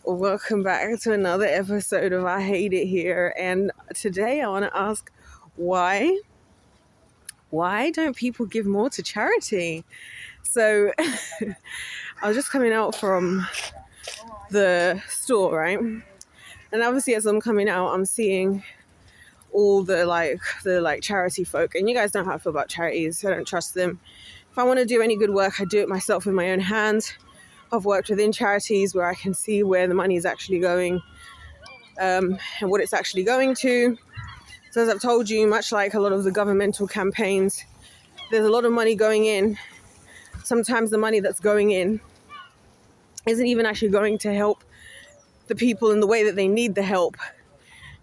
Welcome back to another episode of I Hate It Here. And today I want to ask why don't people give more to charity? So I was just coming out from the store, right? And obviously as I'm coming out, I'm seeing all the charity folk. And you guys know how I feel about charities. I don't trust them. If I want to do any good work, I do it myself with my own hands. I've worked within charities where I can see where the money is actually going and what it's actually going to. So as I've told you, much like a lot of the governmental campaigns, there's a lot of money going in. Sometimes the money that's going in isn't even actually going to help the people in the way that they need the help.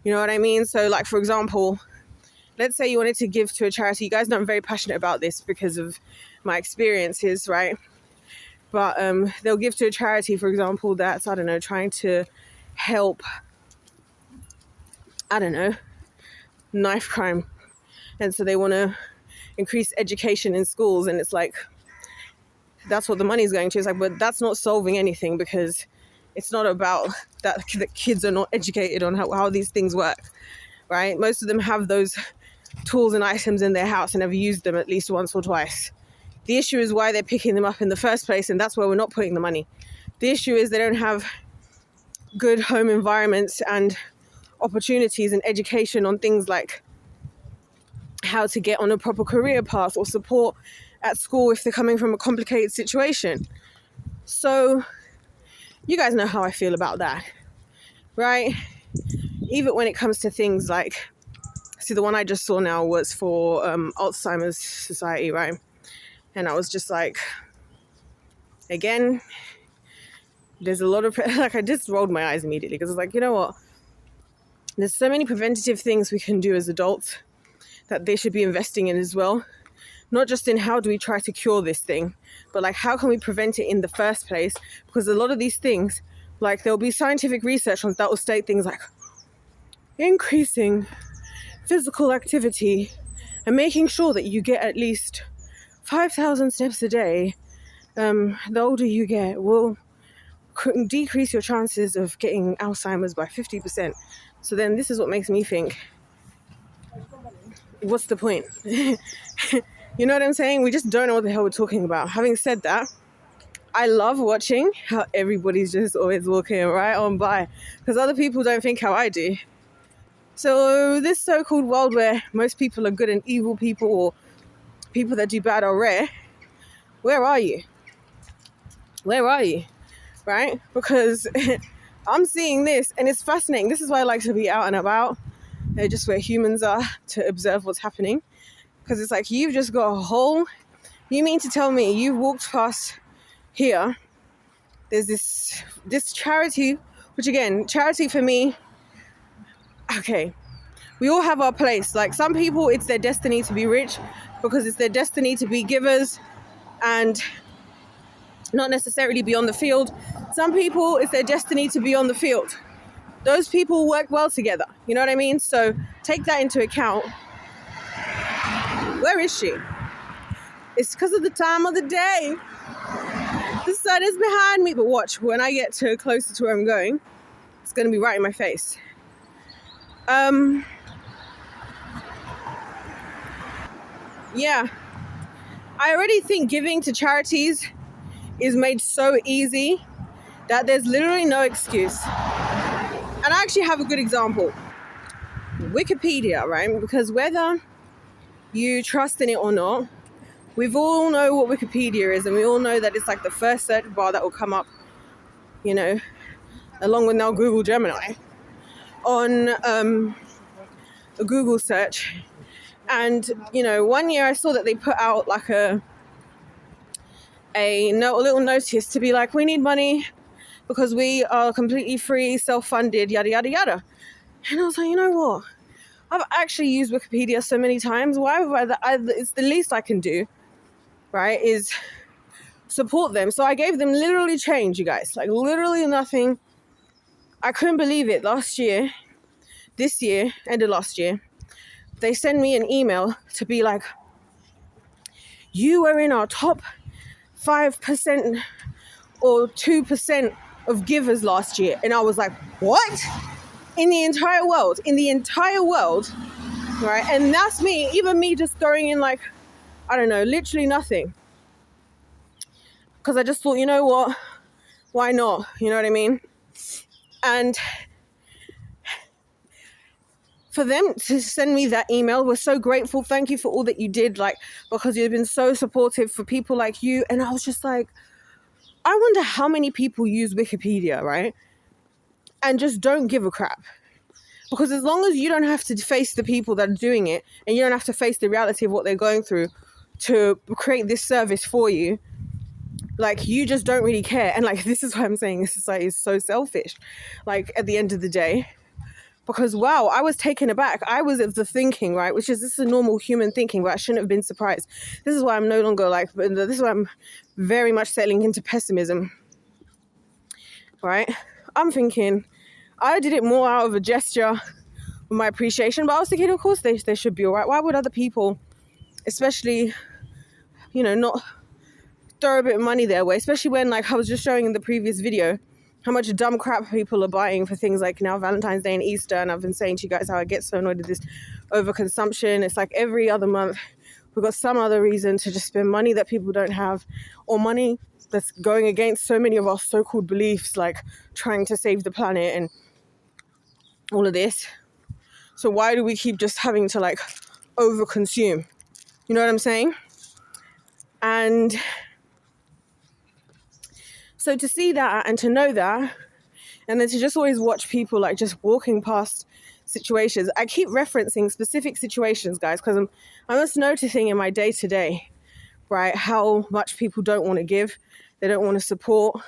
You know what I mean? So like, for example, let's say you wanted to give to a charity. You guys know I'm very passionate about this because of my experiences, right? But they'll give to a charity, for example, that's, I don't know, trying to help, I don't know, knife crime. And so they want to increase education in schools. And it's like, that's what the money's going to. It's like, but that's not solving anything, because it's not about that the kids are not educated on how these things work, right? Most of them have those tools and items in their house and have used them at least once or twice. The issue is why they're picking them up in the first place, and that's where we're not putting the money. The issue is they don't have good home environments and opportunities and education on things like how to get on a proper career path or support at school if they're coming from a complicated situation. So you guys know how I feel about that, right? Even when it comes to things like, see, the one I just saw now was for Alzheimer's Society, right? And I was just like, again, there's a lot of, I just rolled my eyes immediately, because I was like, you know what? There's so many preventative things we can do as adults that they should be investing in as well. Not just in how do we try to cure this thing, but like how can we prevent it in the first place? Because a lot of these things, like there'll be scientific research on that will state things like increasing physical activity and making sure that you get at least 5,000 steps a day, the older you get, will decrease your chances of getting Alzheimer's by 50%. So then this is what makes me think, what's the point? You know what I'm saying? We just don't know what the hell we're talking about. Having said that, I love watching how everybody's just always walking right on by, because other people don't think how I do. So this so-called world where most people are good and evil people, or people that do bad are rare, where are you? Where are you? Right? Because I'm seeing this and it's fascinating. This is why I like to be out and about, just where humans are, to observe what's happening. Because it's like, you've just got a whole, you mean to tell me you've walked past here, there's this charity, which again, charity for me, okay, we all have our place. Like some people, it's their destiny to be rich because it's their destiny to be givers and not necessarily be on the field. Some people, it's their destiny to be on the field. Those people work well together. You know what I mean? So take that into account. Where is she? It's because of the time of the day. The sun is behind me. But watch, when I get closer to where I'm going, it's going to be right in my face. Yeah. I already think giving to charities is made so easy that there's literally no excuse. And I actually have a good example. Wikipedia, right? Because whether you trust in it or not, we all know what Wikipedia is, and we all know that it's like the first search bar that will come up, you know, along with now Google Gemini, on a Google search. And, you know, one year I saw that they put out like a little notice to be like, we need money because we are completely free, self-funded, yada, yada, yada. And I was like, you know what? I've actually used Wikipedia so many times. Why would it's the least I can do, right, is support them. So I gave them literally change, you guys. Like literally nothing. I couldn't believe it. This year, end of last year, they sent me an email to be like, you were in our top 5% or 2% of givers last year. And I was like, what? In the entire world, right? And that's me, even me just throwing in like, I don't know, literally nothing. Because I just thought, you know what? Why not? You know what I mean? And for them to send me that email, we're so grateful. Thank you for all that you did, like, because you've been so supportive for people like you. And I was just like, I wonder how many people use Wikipedia, right? And just don't give a crap. Because as long as you don't have to face the people that are doing it, and you don't have to face the reality of what they're going through to create this service for you, like, you just don't really care. And like, this is why I'm saying this society is so selfish, like, at the end of the day. Because, wow, I was taken aback. I was of the thinking, right, which is, this is a normal human thinking, but I shouldn't have been surprised. This is why I'm no longer like, this is why I'm very much settling into pessimism, right? I'm thinking, I did it more out of a gesture of my appreciation, but I was thinking, of course, they should be all right. Why would other people, especially, you know, not throw a bit of money their way, especially when, like I was just showing in the previous video, how much dumb crap people are buying for things like now Valentine's Day and Easter. And I've been saying to you guys how I get so annoyed with this overconsumption. It's like every other month we've got some other reason to just spend money that people don't have, or money that's going against so many of our so-called beliefs, like trying to save the planet and all of this. So why do we keep just having to like overconsume? You know what I'm saying? And so to see that and to know that, and then to just always watch people like just walking past situations. I keep referencing specific situations, guys, because I'm just noticing in my day-to-day, right, how much people don't want to give. They don't want to support.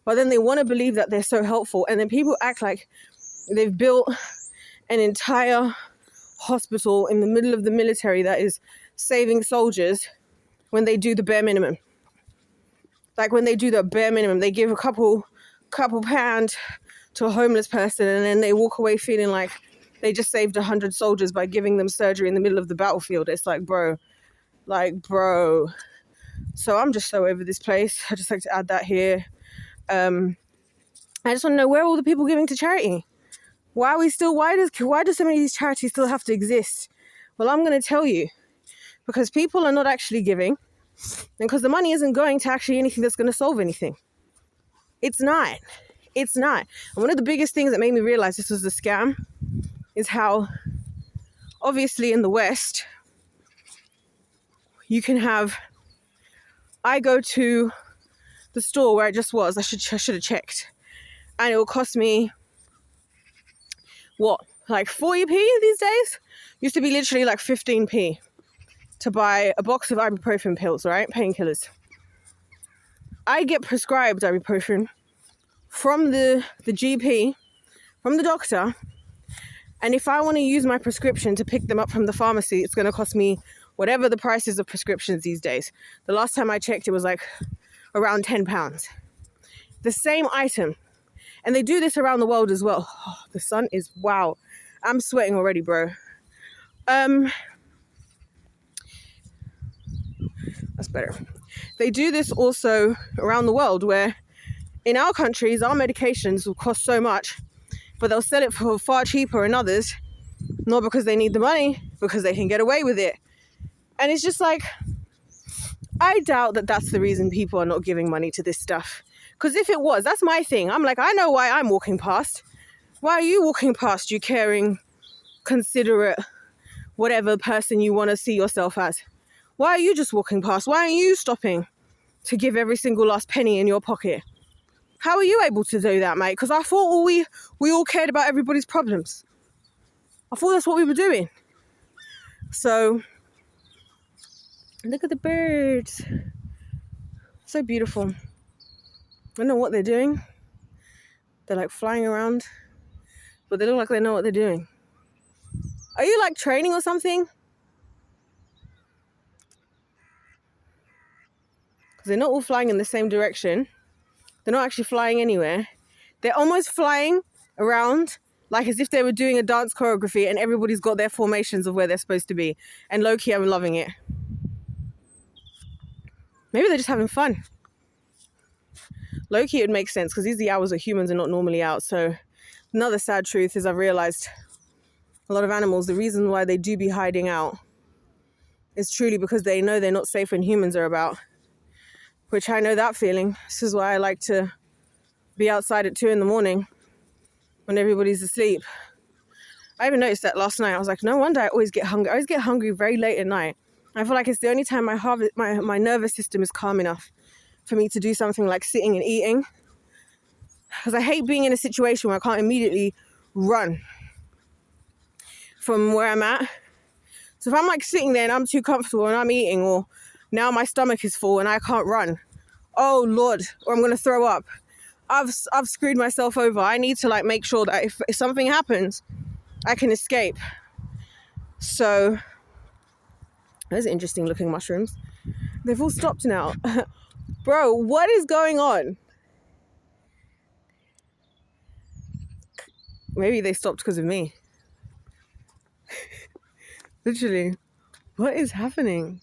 But then they want to believe that they're so helpful. And then people act like they've built an entire hospital in the middle of the military that is saving soldiers when they do the bare minimum. Like when they do the bare minimum, they give a couple pound to a homeless person, and then they walk away feeling like they just saved 100 soldiers by giving them surgery in the middle of the battlefield. It's like, bro. So I'm just so over this place. I just like to add that here. I just want to know, where are all the people giving to charity? Why do so many of these charities still have to exist? Well, I'm going to tell you, because people are not actually giving, and because the money isn't going to actually anything that's going to solve anything. It's not. And one of the biggest things that made me realize this was a scam is how, obviously in the West, you can have, I go to the store where I just was, I should have checked, and it will cost me, what, like 40p these days? Used to be literally like 15p to buy a box of ibuprofen pills, right? Painkillers. I get prescribed ibuprofen from the GP, from the doctor, and if I want to use my prescription to pick them up from the pharmacy, it's going to cost me whatever the prices of prescriptions these days. The last time I checked, it was like around £10. The same item. And they do this around the world as well. Oh, the sun is, wow. I'm sweating already, bro. That's better. They do this also around the world, where in our countries, our medications will cost so much, but they'll sell it for far cheaper in others, not because they need the money, because they can get away with it. And it's just like, I doubt that that's the reason people are not giving money to this stuff. Because if it was, that's my thing. I'm like, I know why I'm walking past. Why are you walking past, you caring, considerate, whatever person you want to see yourself as? Why are you just walking past? Why aren't you stopping to give every single last penny in your pocket? How are you able to do that, mate? Because I thought we all cared about everybody's problems. I thought that's what we were doing. So, look at the birds. So beautiful. I don't know what they're doing. They're like flying around, but they look like they know what they're doing. Are you like training or something? Because they're not all flying in the same direction. They're not actually flying anywhere. They're almost flying around like as if they were doing a dance choreography, and everybody's got their formations of where they're supposed to be. And low-key, I'm loving it. Maybe they're just having fun. low-key it makes sense because these are the hours where humans are not normally out. So another sad truth is I've realized a lot of animals, the reason why they do be hiding out is truly because they know they're not safe when humans are about, which I know that feeling. This is why I like to be outside at 2 a.m. when everybody's asleep. I even noticed that last night. I was like, no wonder I always get hungry. I always get hungry very late at night. I feel like it's the only time my nervous system is calm enough for me to do something like sitting and eating. Because I hate being in a situation where I can't immediately run from where I'm at. So if I'm like sitting there and I'm too comfortable and I'm eating, or now my stomach is full and I can't run, oh Lord, or I'm going to throw up. I've screwed myself over. I need to like make sure that if something happens, I can escape. So those are interesting looking mushrooms. They've all stopped now. Bro, what is going on? Maybe they stopped because of me. Literally, what is happening?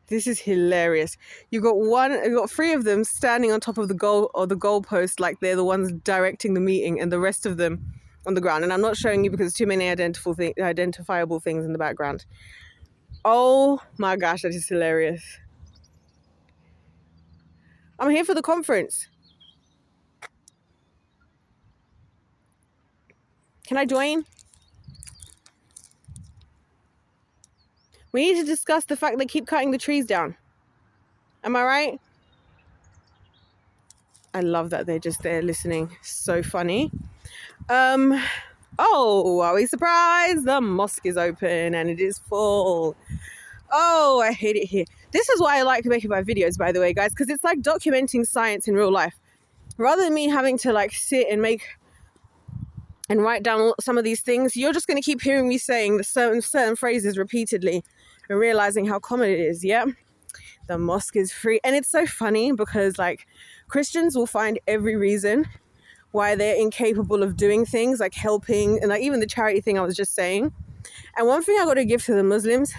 This is hilarious. You got 3 of them standing on top of the goalpost, like they're the ones directing the meeting, and the rest of them on the ground. And I'm not showing you because there's too many identifiable things in the background. Oh my gosh, that is hilarious. I'm here for the conference. Can I join? We need to discuss the fact they keep cutting the trees down. Am I right? I love that they're just there listening. So funny. Oh, are we surprised? The mosque is open and it is full. Oh, I hate it here. This is why I like making my videos, by the way, guys, because it's like documenting science in real life. Rather than me having to like sit and write down some of these things, you're just going to keep hearing me saying the certain phrases repeatedly and realizing how common it is. Yeah, the mosque is free. And it's so funny because like Christians will find every reason why they're incapable of doing things like helping, and like even the charity thing I was just saying. And one thing I got to give to the Muslims,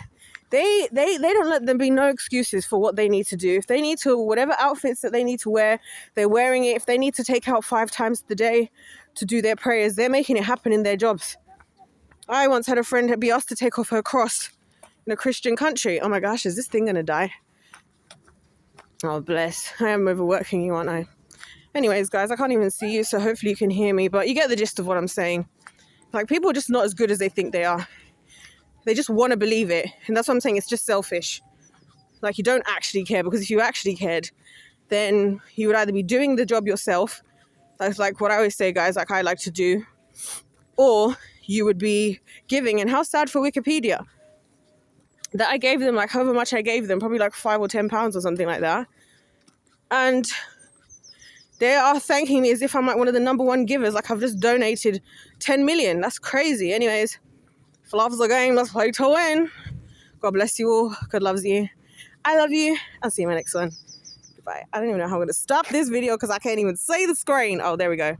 they don't let them be no excuses for what they need to do. If they need to, whatever outfits that they need to wear, they're wearing it. If they need to take out 5 times the day to do their prayers, they're making it happen in their jobs. I once had a friend be asked to take off her cross in a Christian country. Oh my gosh, is this thing gonna die? Oh bless, I am overworking you, aren't I? Anyways, guys, I can't even see you, so hopefully you can hear me, but you get the gist of what I'm saying. Like, people are just not as good as they think they are. They just want to believe it, and that's what I'm saying. It's just selfish. Like, you don't actually care, because if you actually cared, then you would either be doing the job yourself, that's like what I always say, guys, like I like to do, or you would be giving. And how sad for Wikipedia that I gave them, like however much I gave them, probably like £5 or £10 or something like that, and they are thanking me as if I'm like one of the number 1 givers, like I've just donated 10 million. That's crazy. Anyways, if love's the game, let's play to win. God bless you all. God loves you. I love you. I'll see you in my next one. Goodbye. I don't even know how I'm going to stop this video because I can't even see the screen. Oh, there we go.